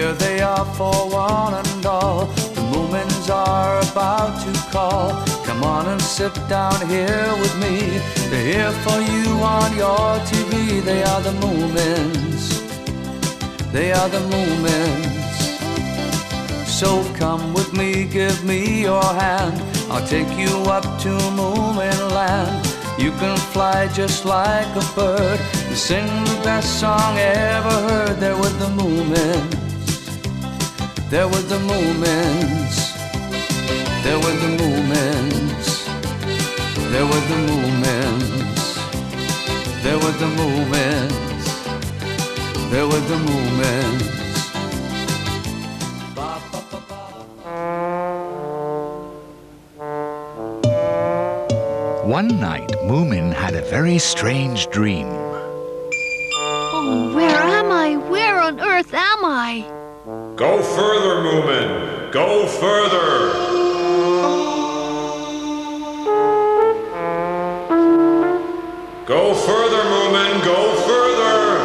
Here they are for one and all. The Moomins are about to call. Come on and sit down here with me. They're here for you on your TV. They are the Moomins. They are the Moomins. So come with me, give me your hand. I'll take you up to Moomin land. You can fly just like a bird. You sing the best song ever heard. They're with the Moomins. They're with the Moomins. They're with the Moomins. They're with the Moomins. They're with the Moomins. They're with the Moomins. One night, Moomin had a very strange dream. Oh, where am I? Where on earth am I? Go further, Moomin. Go further. Go further, Moomin. Go further.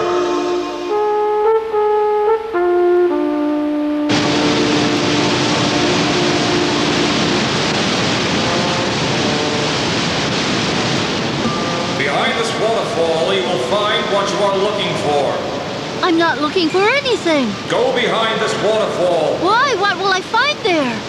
Behind this waterfall, you will find what you are looking for. I'm not looking for anything. Go behind this waterfall. Why? What will I find there?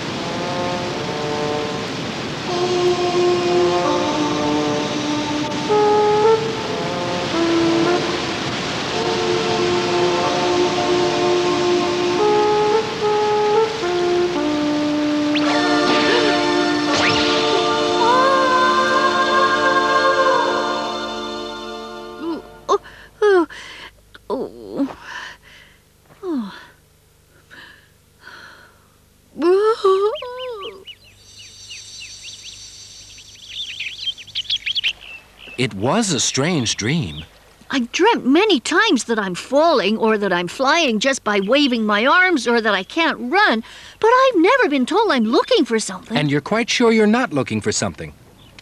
It was a strange dream. I've dreamt many times that I'm falling or that I'm flying just by waving my arms or that I can't run, but I've never been told I'm looking for something. And you're quite sure you're not looking for something.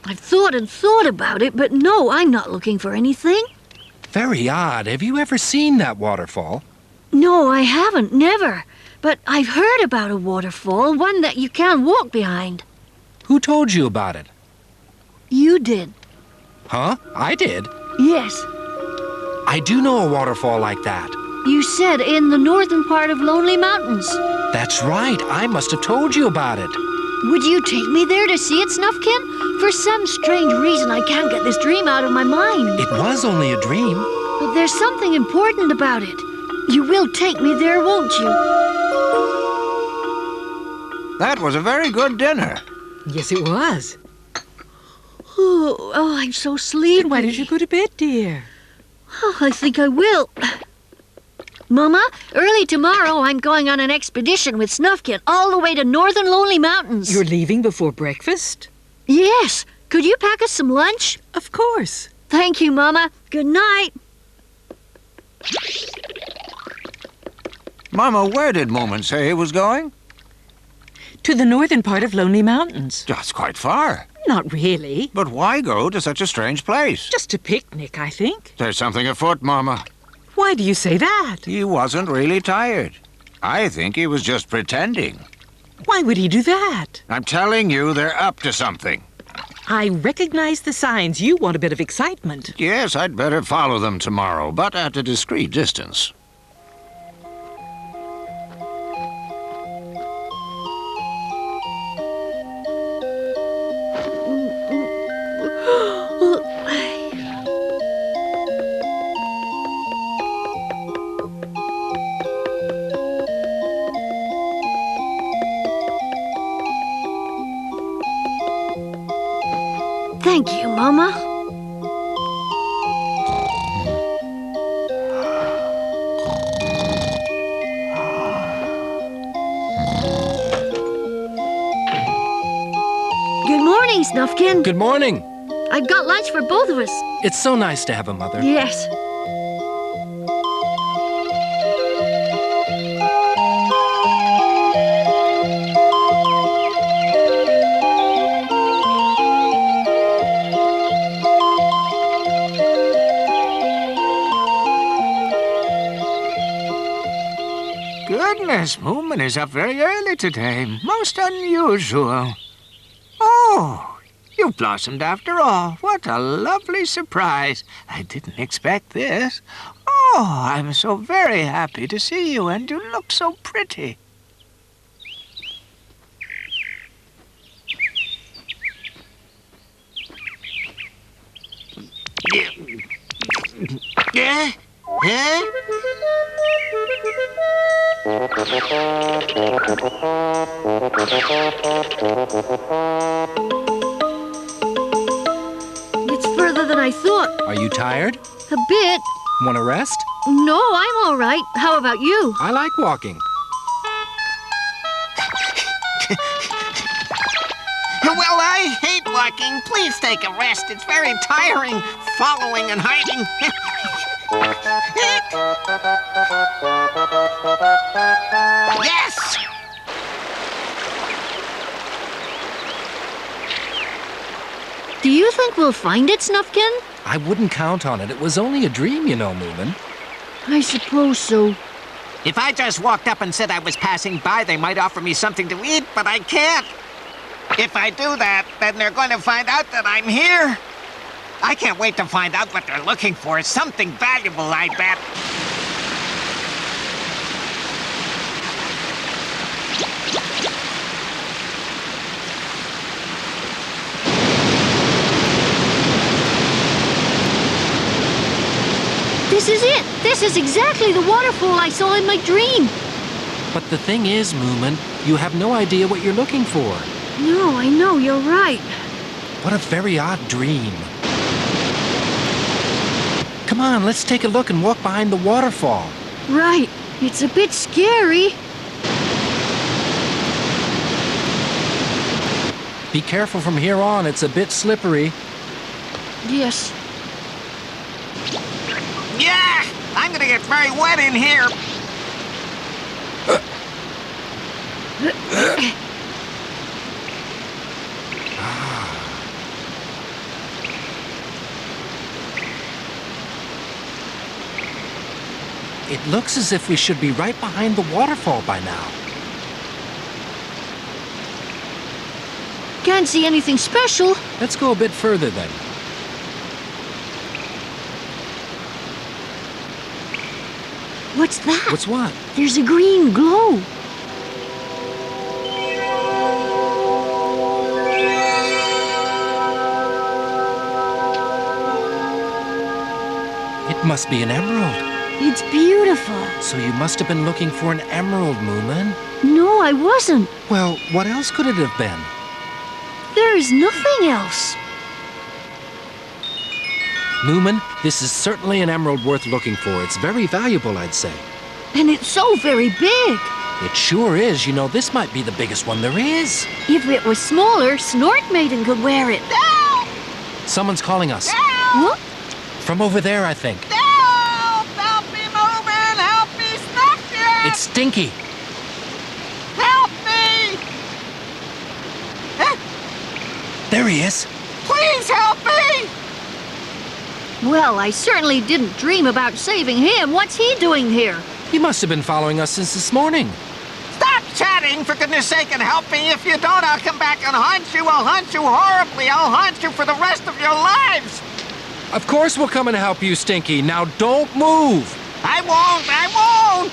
I've thought and thought about it, but no, I'm not looking for anything. Very odd. Have you ever seen that waterfall? No, I haven't, never. But I've heard about a waterfall, one that you can't walk behind. Who told you about it? You did. Huh? I did? Yes. I do know a waterfall like that. You said in the northern part of Lonely Mountains. That's right. I must have told you about it. Would you take me there to see it, Snufkin? For some strange reason, I can't get this dream out of my mind. It was only a dream. But there's something important about it. You will take me there, won't you? That was a very good dinner. Yes, it was. Oh, I'm so sleepy. Why did you go to bed, dear? Oh, I think I will. Mama, early tomorrow I'm going on an expedition with Snufkin all the way to northern Lonely Mountains. You're leaving before breakfast? Yes. Could you pack us some lunch? Of course. Thank you, Mama. Good night. Mama, where did Moomin say he was going? To the northern part of Lonely Mountains. That's quite far. Not really. But why go to such a strange place? Just a picnic, I think. There's something afoot, Mama. Why do you say that? He wasn't really tired. I think he was just pretending. Why would he do that? I'm telling you, they're up to something. I recognize the signs. You want a bit of excitement. Yes, I'd better follow them tomorrow, but at a discreet distance. Thank you, Mama. Good morning, Snufkin. Good morning. I've got lunch for both of us. It's so nice to have a mother. Yes. Yes, Moomin is up very early today. Most unusual. Oh, you've blossomed after all. What a lovely surprise. I didn't expect this. Oh, I'm so very happy to see you, and you look so pretty. Yeah? Huh? It's further than I thought. Are you tired? A bit. Want to rest? No, I'm all right. How about you? I like walking. Well, I hate walking. Please take a rest. It's very tiring, following and hiding. Yes! Do you think we'll find it, Snufkin? I wouldn't count on it. It was only a dream, you know, Moomin. I suppose so. If I just walked up and said I was passing by, they might offer me something to eat, but I can't. If I do that, then they're going to find out that I'm here. I can't wait to find out what they're looking for. It's something valuable, I bet. This is it. This is exactly the waterfall I saw in my dream. But the thing is, Moomin, you have no idea what you're looking for. No, I know, you're right. What a very odd dream. Come on, let's take a look and walk behind the waterfall. Right. It's a bit scary. Be careful from here on. It's a bit slippery. Yes. Yeah! I'm gonna get very wet in here. It looks as if we should be right behind the waterfall by now. Can't see anything special. Let's go a bit further then. What's that? What's what? There's a green glow. It must be an emerald. It's beautiful. So you must have been looking for an emerald, Moomin. No, I wasn't. Well, what else could it have been? There's nothing else. Moomin, this is certainly an emerald worth looking for. It's very valuable, I'd say. And it's so very big. It sure is. You know, this might be the biggest one there is. If it was smaller, Snort Maiden could wear it. Someone's calling us. What? From over there, I think. Help! Help me, Moomin! Help me, Snufkin! It's Stinky. Help me! There he is. Please help me! Well, I certainly didn't dream about saving him. What's he doing here? He must have been following us since this morning. Stop chatting, for goodness sake, and help me. If you don't, I'll come back and haunt you. I'll haunt you horribly. I'll haunt you for the rest of your lives. Of course we'll come and help you, Stinky. Now don't move. I won't. I won't.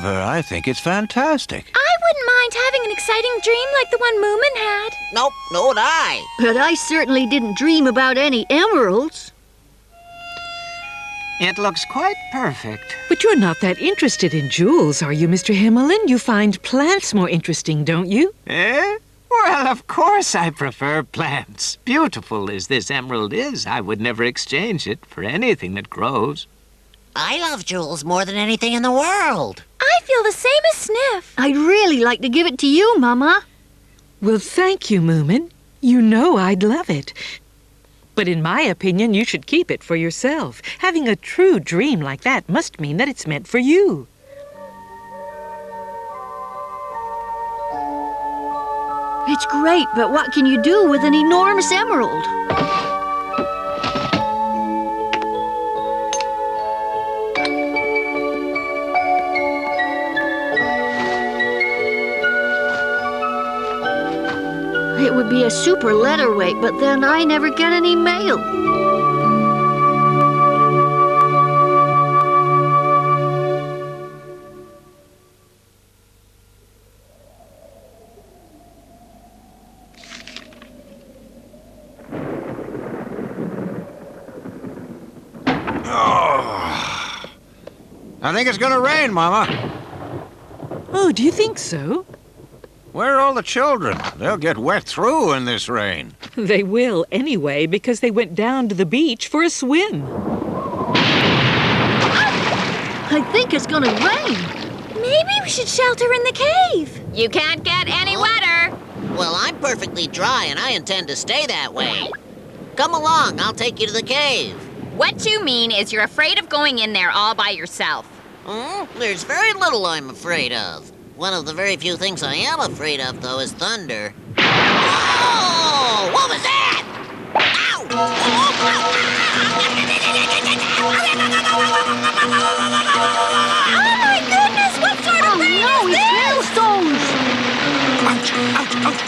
Well, I think it's fantastic. I wouldn't mind having an exciting dream like the one Moomin had. Nope, nor would I. But I certainly didn't dream about any emeralds. It looks quite perfect. But you're not that interested in jewels, are you, Mr. Himmelin? You find plants more interesting, don't you? Eh? Well, of course I prefer plants. Beautiful as this emerald is, I would never exchange it for anything that grows. I love jewels more than anything in the world. I feel the same as Sniff. I'd really like to give it to you, Mama. Well, thank you, Moomin. You know I'd love it. But in my opinion, you should keep it for yourself. Having a true dream like that must mean that it's meant for you. It's great, but what can you do with an enormous emerald? It would be a super letter weight, but then I never get any mail. I think it's gonna rain, Mama. Oh, do you think so? Where are all the children? They'll get wet through in this rain. They will anyway, because they went down to the beach for a swim. I think it's gonna rain. Maybe we should shelter in the cave. You can't get any wetter. Well, I'm perfectly dry, and I intend to stay that way. Come along, I'll take you to the cave. What you mean is you're afraid of going in there all by yourself. There's very little I'm afraid of. One of the very few things I am afraid of, though, is thunder. Oh! What was that? Ow! Oh my goodness, what sort of rain No, is it's this? hailstones! Ouch! Ouch! Ouch!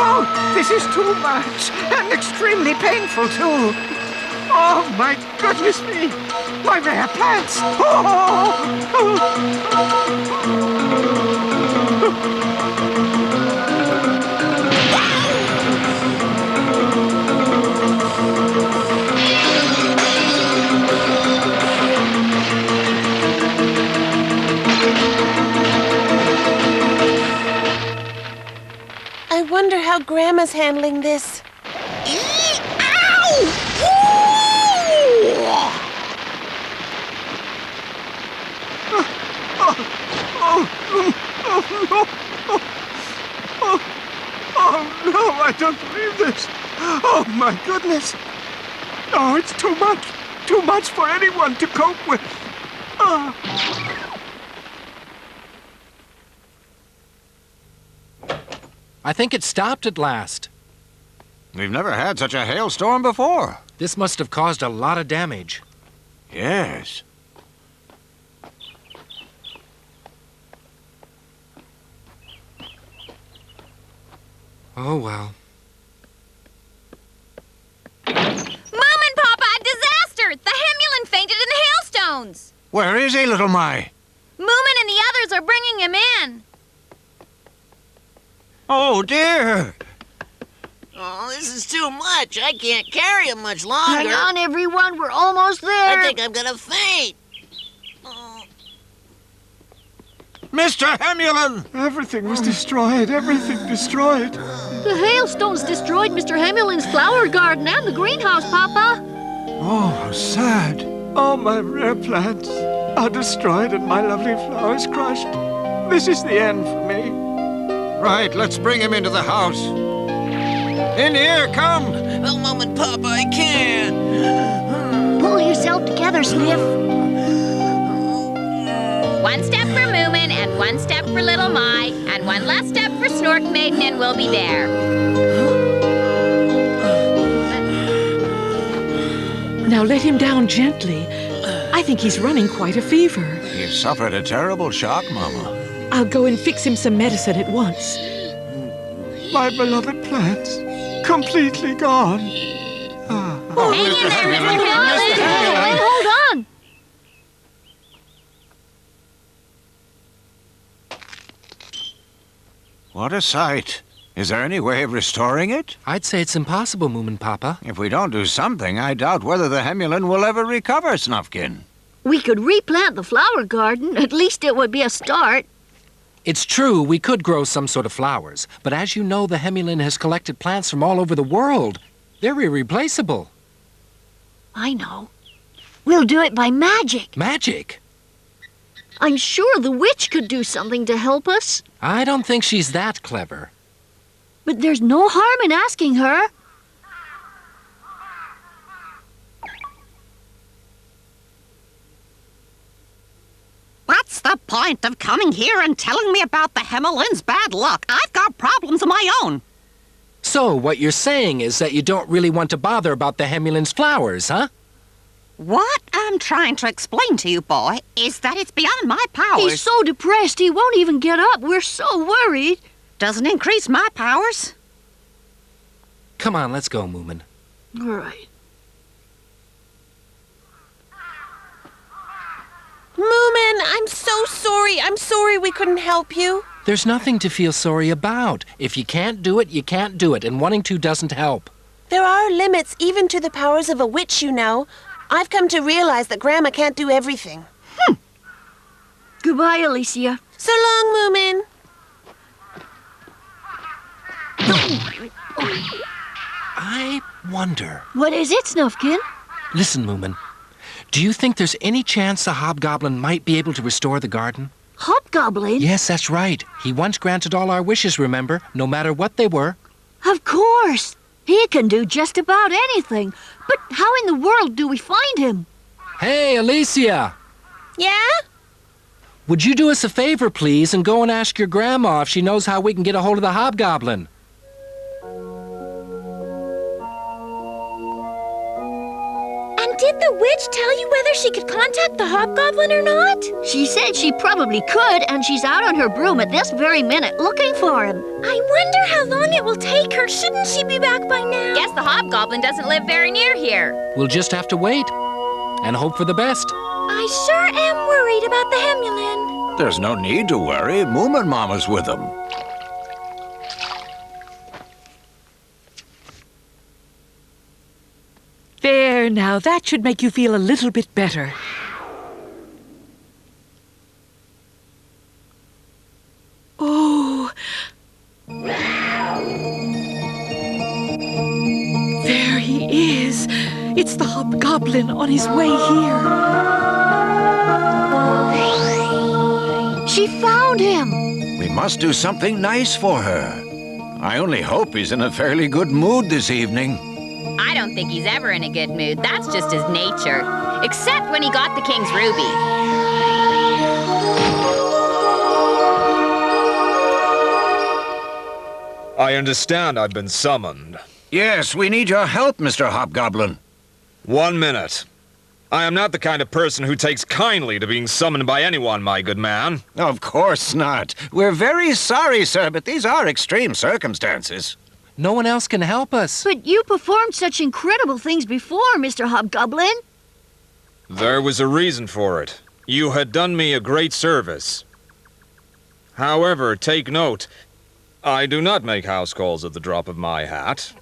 Oh, this is too much, and extremely painful, too. Oh, my goodness me! My rare plants! I wonder how Grandma's handling this. Oh, no, I don't believe this. Oh, my goodness. Oh, it's too much. Too much for anyone to cope with. I think it stopped at last. We've never had such a hailstorm before. This must have caused a lot of damage. Yes. Oh, well. Moomin, Papa, a disaster! The Hemulin fainted in the hailstones. Where is he, little Mai? Moomin and the others are bringing him in. Oh, dear. Oh, this is too much. I can't carry him much longer. Hang on, everyone. We're almost there. I think I'm gonna faint. Mr. Hemulin! Everything was destroyed. Everything destroyed. The hailstones destroyed Mr. Hemulin's flower garden and the greenhouse, Papa. Oh, how sad. All my rare plants are destroyed and my lovely flowers crushed. This is the end for me. Right, let's bring him into the house. In here, come! Well, Mom and Papa, I can't. Pull yourself together, Sniff. One step for Moomin, and one step for Little Mai, and one last step for Snork Maiden, and we'll be there. Now let him down gently. I think he's running quite a fever. He suffered a terrible shock, Mama. I'll go and fix him some medicine at once. My beloved plants, completely gone. Hang in there, Mr. Hemulin. Hey, hold on. What a sight. Is there any way of restoring it? I'd say it's impossible, Moomin Papa. If we don't do something, I doubt whether the Hemulin will ever recover, Snufkin. We could replant the flower garden. At least it would be a start. It's true, we could grow some sort of flowers, but as you know, the Hemulin has collected plants from all over the world. They're irreplaceable. I know. We'll do it by magic. Magic? I'm sure the witch could do something to help us. I don't think she's that clever. But there's no harm in asking her. point of coming here and telling me about the Himmelin's bad luck? I've got problems of my own. So, what you're saying is that you don't really want to bother about the Hemulin's flowers, huh? What I'm trying to explain to you, boy, is that it's beyond my powers. He's so depressed he won't even get up. We're so worried. Doesn't increase my powers. Come on, let's go, Moomin. All right. Moomin, I'm so sorry. I'm sorry we couldn't help you. There's nothing to feel sorry about. If you can't do it, you can't do it, and wanting to doesn't help. There are limits even to the powers of a witch, you know. I've come to realize that Grandma can't do everything. Goodbye, Alicia. So long, Moomin. I wonder. What is it, Snufkin? Listen, Moomin. Do you think there's any chance the hobgoblin might be able to restore the garden? Hobgoblin? Yes, that's right. He once granted all our wishes, remember? No matter what they were. Of course. He can do just about anything. But how in the world do we find him? Hey, Alicia! Yeah? Would you do us a favor, please, and go and ask your grandma if she knows how we can get a hold of the hobgoblin? And did the witch tell you whether she could contact the hobgoblin or not? She said she probably could, and she's out on her broom at this very minute looking for him. I wonder how long it will take her. Shouldn't she be back by now? Guess the hobgoblin doesn't live very near here. We'll just have to wait and hope for the best. I sure am worried about the Hemulin. There's no need to worry. Moomin Mama's with them. There now, that should make you feel a little bit better. Oh. There he is. It's the hobgoblin on his way here. She found him. We must do something nice for her. I only hope he's in a fairly good mood this evening. I don't think he's ever in a good mood. That's just his nature. Except when he got the king's ruby. I understand I've been summoned. Yes, we need your help, Mr. Hobgoblin. 1 minute. I am not the kind of person who takes kindly to being summoned by anyone, my good man. Of course not. We're very sorry, sir, but these are extreme circumstances. No one else can help us. But you performed such incredible things before, Mr. Hobgoblin. There was a reason for it. You had done me a great service. However, take note, I do not make house calls at the drop of my hat.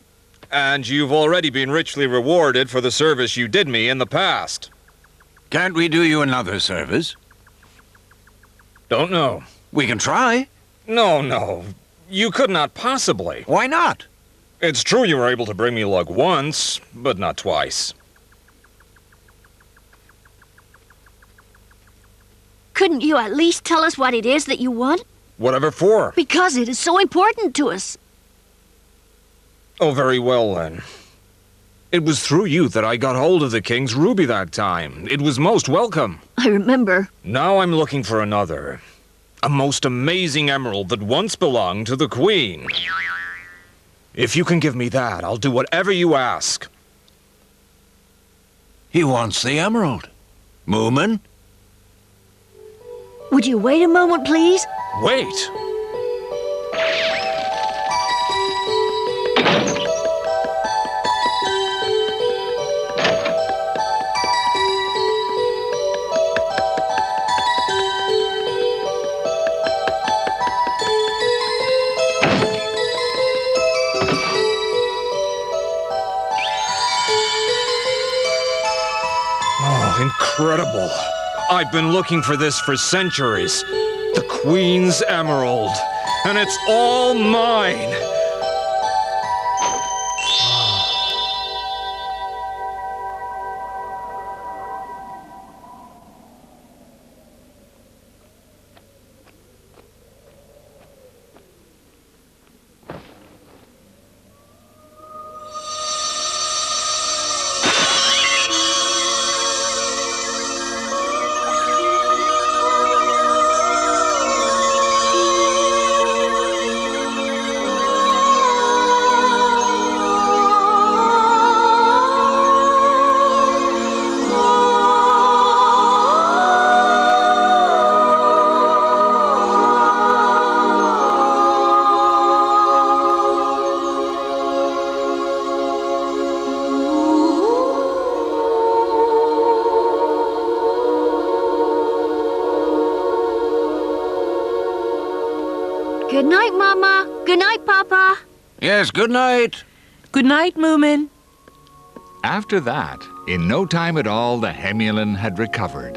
And you've already been richly rewarded for the service you did me in the past. Can't we do you another service? Don't know. We can try. No. You could not possibly. Why not? It's true you were able to bring me luck once, but not twice. Couldn't you at least tell us what it is that you want? Whatever for. Because it is so important to us. Oh, very well, then. It was through you that I got hold of the king's ruby that time. It was most welcome. I remember. Now I'm looking for another. A most amazing emerald that once belonged to the queen. If you can give me that, I'll do whatever you ask. He wants the emerald. Moomin? Would you wait a moment, please? Wait! Incredible. I've been looking for this for centuries. The Queen's Emerald. And it's all mine. Good night, Mama. Good night, Papa. Yes, good night. Good night, Moomin. After that, in no time at all, the Hemulin had recovered.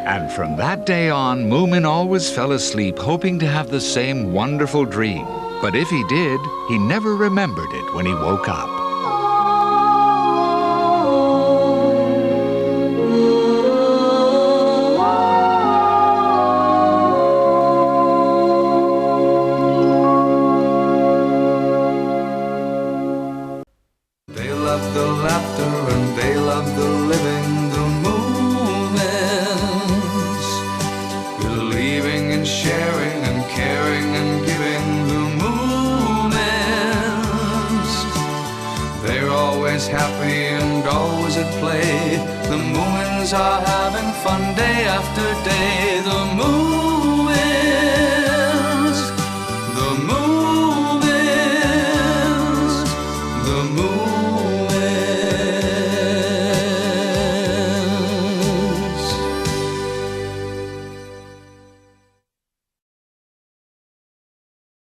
And from that day on, Moomin always fell asleep hoping to have the same wonderful dream. But if he did, he never remembered it when he woke up. They love the laughter and they love the living, the Moomins. Believing and sharing and caring and giving, the Moomins. They're always happy and always at play. The Moomins are having fun day after day. The Moomins.